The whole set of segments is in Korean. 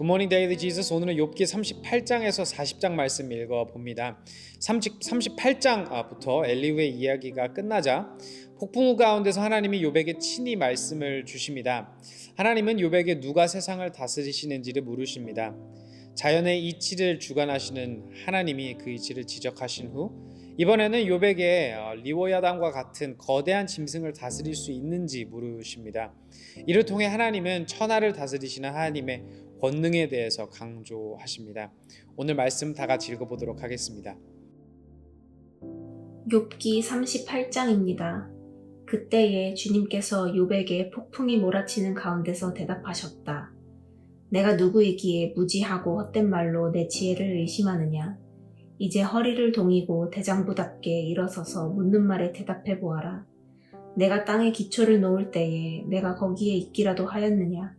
굿모닝 데일리 지저스. 오늘은 욥기 38장에서 40장 말씀 읽어봅니다. 38장부터 엘리후의 이야기가 끝나자 폭풍우 가운데서 하나님이 욥에게 친히 말씀을 주십니다. 하나님은 욥에게 누가 세상을 다스리시는지를 물으십니다. 자연의 이치를 주관하시는 하나님이 그 이치를 지적하신 후 이번에는 욥에게 리워야담과 같은 거대한 짐승을 다스릴 수 있는지 물으십니다. 이를 통해 하나님은 천하를 다스리시는 하나님의 권능에 대해서 강조하십니다. 오늘 말씀 다 같이 읽어보도록 하겠습니다. 욥기 38장입니다. 그때에 주님께서 욥에게 폭풍이 몰아치는 가운데서 대답하셨다. 내가 누구이기에 무지하고 헛된 말로 내 지혜를 의심하느냐. 이제 허리를 동이고 대장부답게 일어서서 묻는 말에 대답해 보아라. 내가 땅에 기초를 놓을 때에 내가 거기에 있기라도 하였느냐.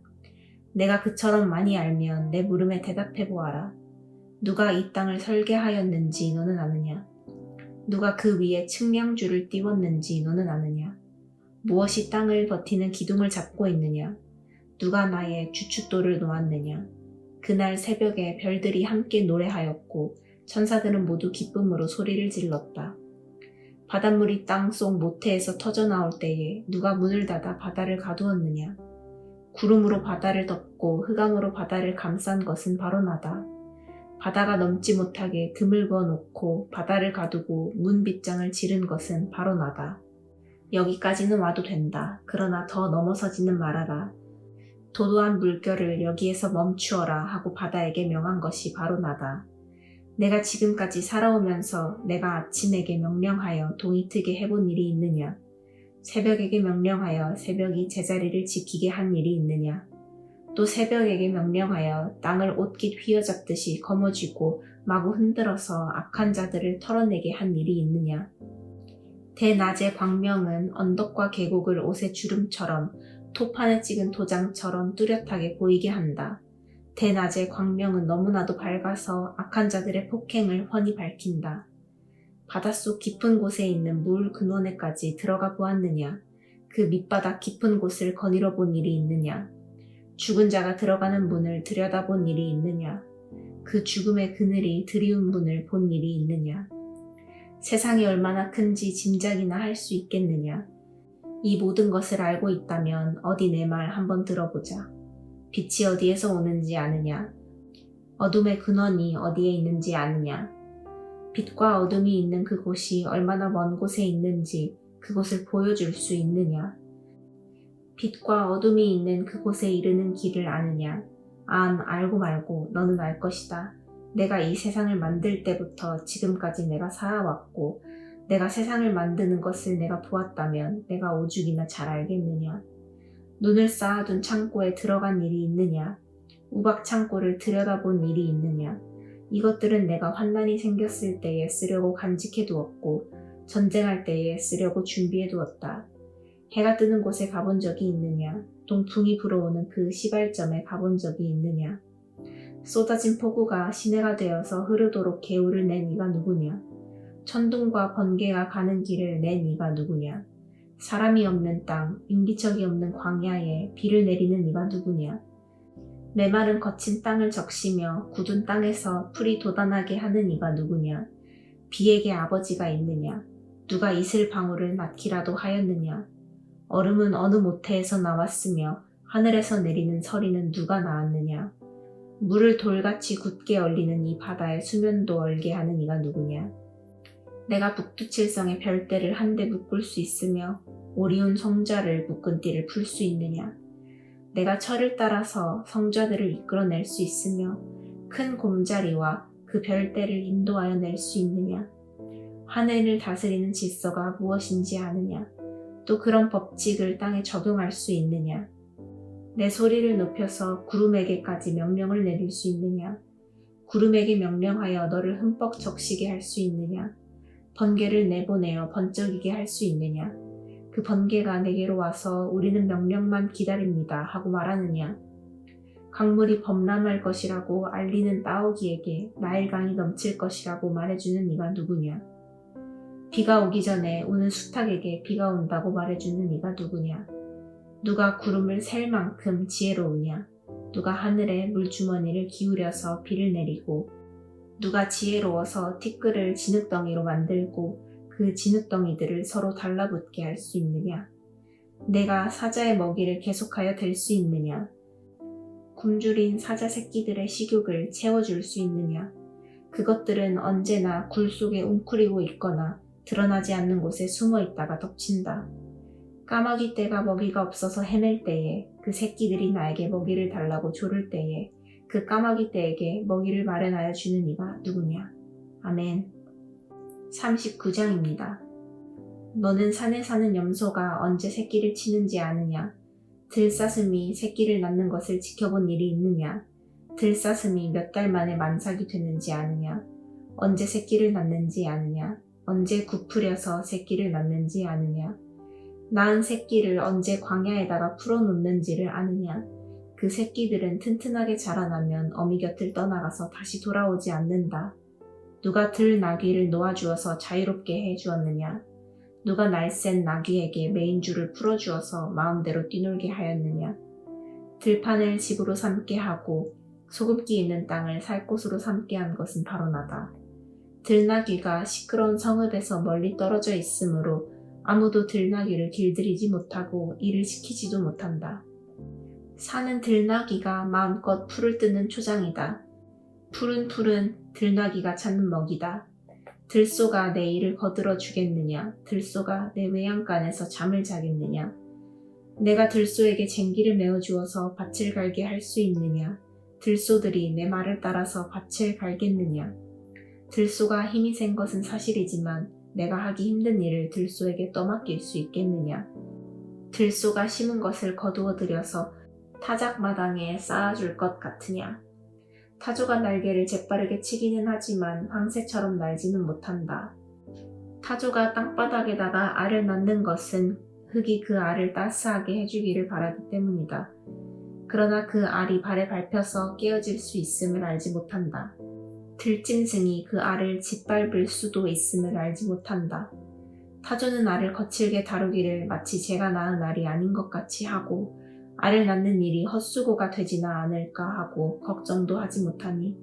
내가 그처럼 많이 알면 내 물음에 대답해 보아라. 누가 이 땅을 설계하였는지 너는 아느냐. 누가 그 위에 측량줄을 띄웠는지 너는 아느냐. 무엇이 땅을 버티는 기둥을 잡고 있느냐. 누가 나의 주춧돌을 놓았느냐. 그날 새벽에 별들이 함께 노래하였고 천사들은 모두 기쁨으로 소리를 질렀다. 바닷물이 땅속 모태에서 터져나올 때에 누가 문을 닫아 바다를 가두었느냐. 구름으로 바다를 덮고 흑암으로 바다를 감싼 것은 바로 나다. 바다가 넘지 못하게 금을 그어놓고 바다를 가두고 문 빗장을 지른 것은 바로 나다. 여기까지는 와도 된다. 그러나 더 넘어서지는 말아라. 도도한 물결을 여기에서 멈추어라 하고 바다에게 명한 것이 바로 나다. 내가 지금까지 살아오면서 내가 아침에게 명령하여 동이 트게 해본 일이 있느냐. 새벽에게 명령하여 새벽이 제자리를 지키게 한 일이 있느냐. 또 새벽에게 명령하여 땅을 옷깃 휘어잡듯이 거머쥐고 마구 흔들어서 악한 자들을 털어내게 한 일이 있느냐. 대낮의 광명은 언덕과 계곡을 옷의 주름처럼 토판에 찍은 도장처럼 뚜렷하게 보이게 한다. 대낮의 광명은 너무나도 밝아서 악한 자들의 폭행을 훤히 밝힌다. 바닷속 깊은 곳에 있는 물 근원에까지 들어가 보았느냐. 그 밑바닥 깊은 곳을 거닐어 본 일이 있느냐. 죽은 자가 들어가는 문을 들여다본 일이 있느냐. 그 죽음의 그늘이 드리운 문을 본 일이 있느냐. 세상이 얼마나 큰지 짐작이나 할 수 있겠느냐. 이 모든 것을 알고 있다면 어디 내 말 한번 들어보자. 빛이 어디에서 오는지 아느냐. 어둠의 근원이 어디에 있는지 아느냐. 빛과 어둠이 있는 그곳이 얼마나 먼 곳에 있는지 그곳을 보여줄 수 있느냐. 빛과 어둠이 있는 그곳에 이르는 길을 아느냐. 알고 말고 너는 알 것이다. 내가 이 세상을 만들 때부터 지금까지 내가 살아왔고 내가 세상을 만드는 것을 내가 보았다면 내가 오죽이나 잘 알겠느냐. 눈을 쌓아둔 창고에 들어간 일이 있느냐. 우박 창고를 들여다본 일이 있느냐. 이것들은 내가 환난이 생겼을 때에 쓰려고 간직해 두었고 전쟁할 때에 쓰려고 준비해 두었다. 해가 뜨는 곳에 가본 적이 있느냐. 동풍이 불어오는 그 시발점에 가본 적이 있느냐. 쏟아진 폭우가 시내가 되어서 흐르도록 개울을 낸 이가 누구냐. 천둥과 번개가 가는 길을 낸 이가 누구냐. 사람이 없는 땅, 인기척이 없는 광야에 비를 내리는 이가 누구냐. 메마른 거친 땅을 적시며 굳은 땅에서 풀이 돋아나게 하는 이가 누구냐. 비에게 아버지가 있느냐. 누가 이슬 방울을 낳기라도 하였느냐. 얼음은 어느 모태에서 나왔으며 하늘에서 내리는 서리는 누가 낳았느냐. 물을 돌같이 굳게 얼리는 이 바다의 수면도 얼게 하는 이가 누구냐. 내가 북두칠성의 별대를 한데 묶을 수 있으며 오리온 성자를 묶은 띠를 풀 수 있느냐. 내가 철을 따라서 성자들을 이끌어낼 수 있으며 큰 곰자리와 그 별대를 인도하여 낼 수 있느냐. 하늘을 다스리는 질서가 무엇인지 아느냐. 또 그런 법칙을 땅에 적용할 수 있느냐. 내 소리를 높여서 구름에게까지 명령을 내릴 수 있느냐. 구름에게 명령하여 너를 흠뻑 적시게 할 수 있느냐. 번개를 내보내어 번쩍이게 할 수 있느냐. 그 번개가 내게로 와서 우리는 명령만 기다립니다 하고 말하느냐. 강물이 범람할 것이라고 알리는 따오기에게 나일강이 넘칠 것이라고 말해주는 이가 누구냐. 비가 오기 전에 우는 수탉에게 비가 온다고 말해주는 이가 누구냐. 누가 구름을 셀 만큼 지혜로우냐. 누가 하늘에 물주머니를 기울여서 비를 내리고 누가 지혜로워서 티끌을 진흙덩이로 만들고 그 진흙덩이들을 서로 달라붙게 할 수 있느냐? 내가 사자의 먹이를 계속하여 댈 수 있느냐? 굶주린 사자 새끼들의 식욕을 채워줄 수 있느냐? 그것들은 언제나 굴 속에 웅크리고 있거나 드러나지 않는 곳에 숨어 있다가 덮친다. 까마귀 떼가 먹이가 없어서 헤맬 때에 그 새끼들이 나에게 먹이를 달라고 조를 때에 그 까마귀 떼에게 먹이를 마련하여 주는 이가 누구냐? 아멘. 39장입니다. 너는 산에 사는 염소가 언제 새끼를 치는지 아느냐? 들사슴이 새끼를 낳는 것을 지켜본 일이 있느냐? 들사슴이 몇 달 만에 만삭이 되는지 아느냐? 언제 새끼를 낳는지 아느냐? 언제 굽으려서 새끼를 낳는지 아느냐? 낳은 새끼를 언제 광야에다가 풀어놓는지를 아느냐? 그 새끼들은 튼튼하게 자라나면 어미 곁을 떠나가서 다시 돌아오지 않는다. 누가 들 나귀를 놓아주어서 자유롭게 해주었느냐? 누가 날쌘 나귀에게 메인줄을 풀어주어서 마음대로 뛰놀게 하였느냐? 들판을 집으로 삼게 하고 소금기 있는 땅을 살 곳으로 삼게 한 것은 바로 나다. 들나귀가 시끄러운 성읍에서 멀리 떨어져 있으므로 아무도 들나귀를 길들이지 못하고 일을 시키지도 못한다. 산은 들나귀가 마음껏 풀을 뜯는 초장이다. 푸른 풀은 들나귀가 찾는 먹이다. 들소가 내 일을 거들어 주겠느냐? 들소가 내 외양간에서 잠을 자겠느냐? 내가 들소에게 쟁기를 메어 주어서 밭을 갈게 할 수 있느냐? 들소들이 내 말을 따라서 밭을 갈겠느냐? 들소가 힘이 센 것은 사실이지만 내가 하기 힘든 일을 들소에게 떠맡길 수 있겠느냐? 들소가 심은 것을 거두어 들여서 타작마당에 쌓아줄 것 같으냐? 타조가 날개를 재빠르게 치기는 하지만 황새처럼 날지는 못한다. 타조가 땅바닥에다가 알을 낳는 것은 흙이 그 알을 따스하게 해주기를 바라기 때문이다. 그러나 그 알이 발에 밟혀서 깨어질 수 있음을 알지 못한다. 들짐승이 그 알을 짓밟을 수도 있음을 알지 못한다. 타조는 알을 거칠게 다루기를 마치 제가 낳은 알이 아닌 것 같이 하고 알을 낳는 일이 헛수고가 되지나 않을까 하고 걱정도 하지 못하니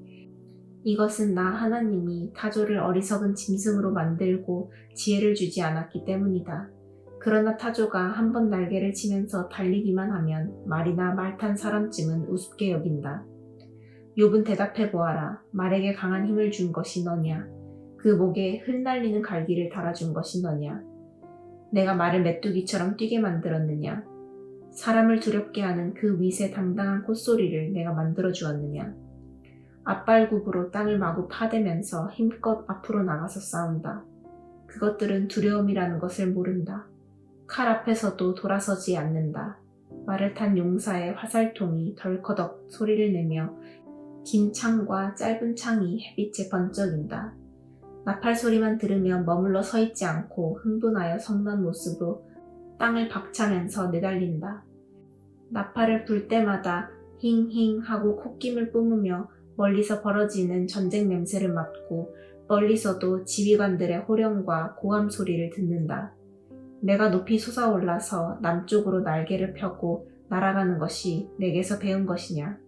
이것은 나 하나님이 타조를 어리석은 짐승으로 만들고 지혜를 주지 않았기 때문이다. 그러나 타조가 한 번 날개를 치면서 달리기만 하면 말이나 말 탄 사람쯤은 우습게 여긴다. 욥은 대답해 보아라. 말에게 강한 힘을 준 것이 너냐? 그 목에 흩날리는 갈기를 달아준 것이 너냐? 내가 말을 메뚜기처럼 뛰게 만들었느냐? 사람을 두렵게 하는 그 위세 당당한 콧소리를 내가 만들어 주었느냐? 앞발굽으로 땅을 마구 파대면서 힘껏 앞으로 나가서 싸운다. 그것들은 두려움이라는 것을 모른다. 칼 앞에서도 돌아서지 않는다. 말을 탄 용사의 화살통이 덜커덕 소리를 내며 긴 창과 짧은 창이 햇빛에 번쩍인다. 나팔 소리만 들으면 머물러 서 있지 않고 흥분하여 성난 모습으로 땅을 박차면서 내달린다. 나팔을 불 때마다 힝힝 하고 콧김을 뿜으며 멀리서 벌어지는 전쟁 냄새를 맡고 멀리서도 지휘관들의 호령과 고함 소리를 듣는다. 내가 높이 솟아올라서 남쪽으로 날개를 펴고 날아가는 것이 내게서 배운 것이냐?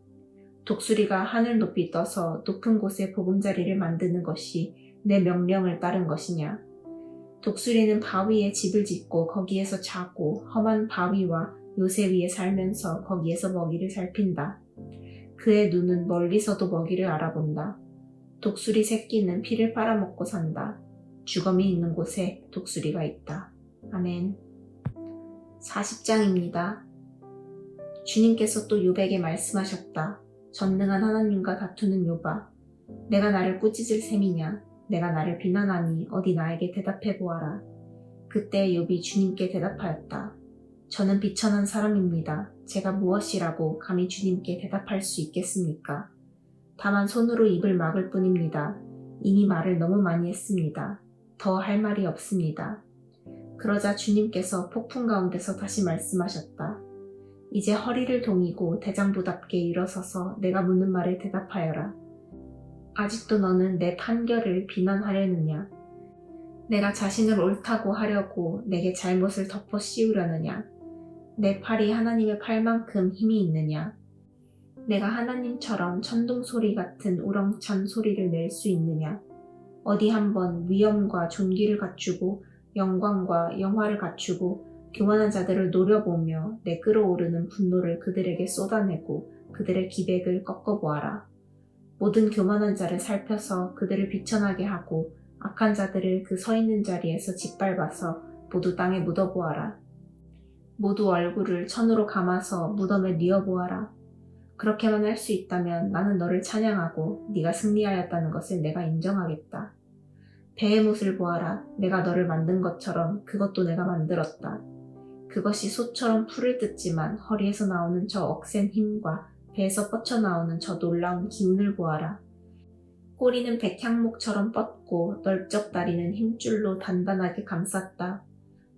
독수리가 하늘 높이 떠서 높은 곳에 보금자리를 만드는 것이 내 명령을 따른 것이냐? 독수리는 바위에 집을 짓고 거기에서 자고 험한 바위와 요새 위에 살면서 거기에서 먹이를 살핀다. 그의 눈은 멀리서도 먹이를 알아본다. 독수리 새끼는 피를 빨아먹고 산다. 주검이 있는 곳에 독수리가 있다. 아멘. 40장입니다. 주님께서 또 욥에게 말씀하셨다. 전능한 하나님과 다투는 욥아, 내가 나를 꾸짖을 셈이냐? 내가 나를 비난하니 어디 나에게 대답해 보아라. 그때 욥이 주님께 대답하였다. 저는 비천한 사람입니다. 제가 무엇이라고 감히 주님께 대답할 수 있겠습니까? 다만 손으로 입을 막을 뿐입니다. 이미 말을 너무 많이 했습니다. 더 할 말이 없습니다. 그러자 주님께서 폭풍 가운데서 다시 말씀하셨다. 이제 허리를 동이고 대장부답게 일어서서 내가 묻는 말에 대답하여라. 아직도 너는 내 판결을 비난하려느냐? 내가 자신을 옳다고 하려고 내게 잘못을 덮어 씌우려느냐? 내 팔이 하나님의 팔만큼 힘이 있느냐? 내가 하나님처럼 천둥소리 같은 우렁찬 소리를 낼 수 있느냐? 어디 한번 위엄과 존귀를 갖추고 영광과 영화를 갖추고 교만한 자들을 노려보며 내 끓어오르는 분노를 그들에게 쏟아내고 그들의 기백을 꺾어보아라. 모든 교만한 자를 살펴서 그들을 비천하게 하고 악한 자들을 그 서 있는 자리에서 짓밟아서 모두 땅에 묻어보아라. 모두 얼굴을 천으로 감아서 무덤에 뉘어보아라. 그렇게만 할 수 있다면 나는 너를 찬양하고 네가 승리하였다는 것을 내가 인정하겠다. 배의 못을 보아라. 내가 너를 만든 것처럼 그것도 내가 만들었다. 그것이 소처럼 풀을 뜯지만 허리에서 나오는 저 억센 힘과 배에서 뻗쳐나오는 저 놀라운 기운을 보아라. 꼬리는 백향목처럼 뻗고 넓적다리는 힘줄로 단단하게 감쌌다.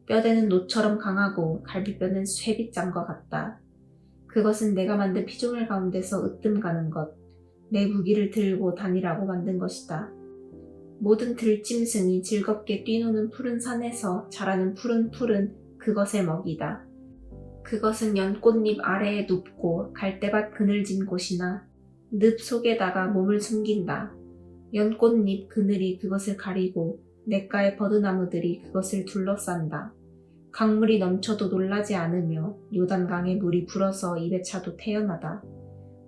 뼈대는 노처럼 강하고 갈비뼈는 쇠빗장과 같다. 그것은 내가 만든 피조물 가운데서 으뜸가는 것, 내 무기를 들고 다니라고 만든 것이다. 모든 들짐승이 즐겁게 뛰노는 푸른 산에서 자라는 푸른 풀은 그것의 먹이다. 그것은 연꽃잎 아래에 눕고 갈대밭 그늘진 곳이나 늪 속에다가 몸을 숨긴다. 연꽃잎 그늘이 그것을 가리고 냇가의 버드나무들이 그것을 둘러싼다. 강물이 넘쳐도 놀라지 않으며 요단강의 물이 불어서 입에 차도 태연하다.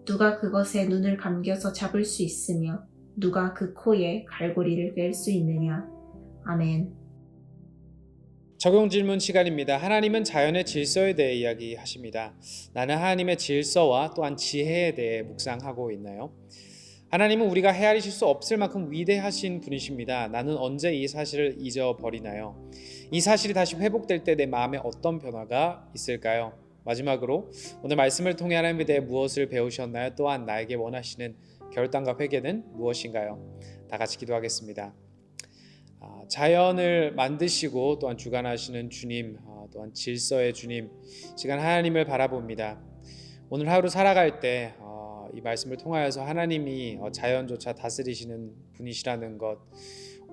누가 그것에 눈을 감겨서 잡을 수 있으며 누가 그 코에 갈고리를 꿰 수 있느냐. 아멘. 적용 질문 시간입니다. 하나님은 자연의 질서에 대해 이야기하십니다. 나는 하나님의 질서와 또한 지혜에 대해 묵상하고 있나요? 하나님은 우리가 헤아리실 수 없을 만큼 위대하신 분이십니다. 나는 언제 이 사실을 잊어버리나요? 이 사실이 다시 회복될 때 내 마음에 어떤 변화가 있을까요? 마지막으로 오늘 말씀을 통해 하나님에 대해 무엇을 배우셨나요? 또한 나에게 원하시는 결단과 회개는 무엇인가요? 다 같이 기도하겠습니다. 자연을 만드시고 또한 주관하시는 주님, 또한 질서의 주님, 시간 하나님을 바라봅니다. 오늘 하루 살아갈 때 이 말씀을 통하여서 하나님이 자연조차 다스리시는 분이시라는 것,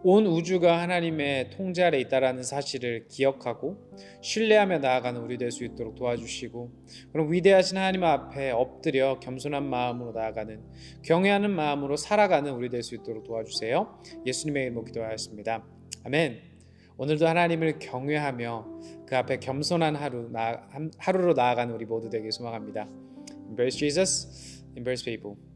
온 우주가 하나님의 통제 아래 있다라는 사실을 기억하고 신뢰하며 나아가는 우리 될 수 있도록 도와주시고, 그럼 위대하신 하나님 앞에 엎드려 겸손한 마음으로 나아가는, 경외하는 마음으로 살아가는 우리 될 수 있도록 도와주세요. 예수님의 이름으로 기도하였습니다. 아멘. 오늘도 하나님을 경외하며 그 앞에 겸손한 하루로 나아가는 우리 모두 되길 소망합니다. Embrace Jesus, embrace people.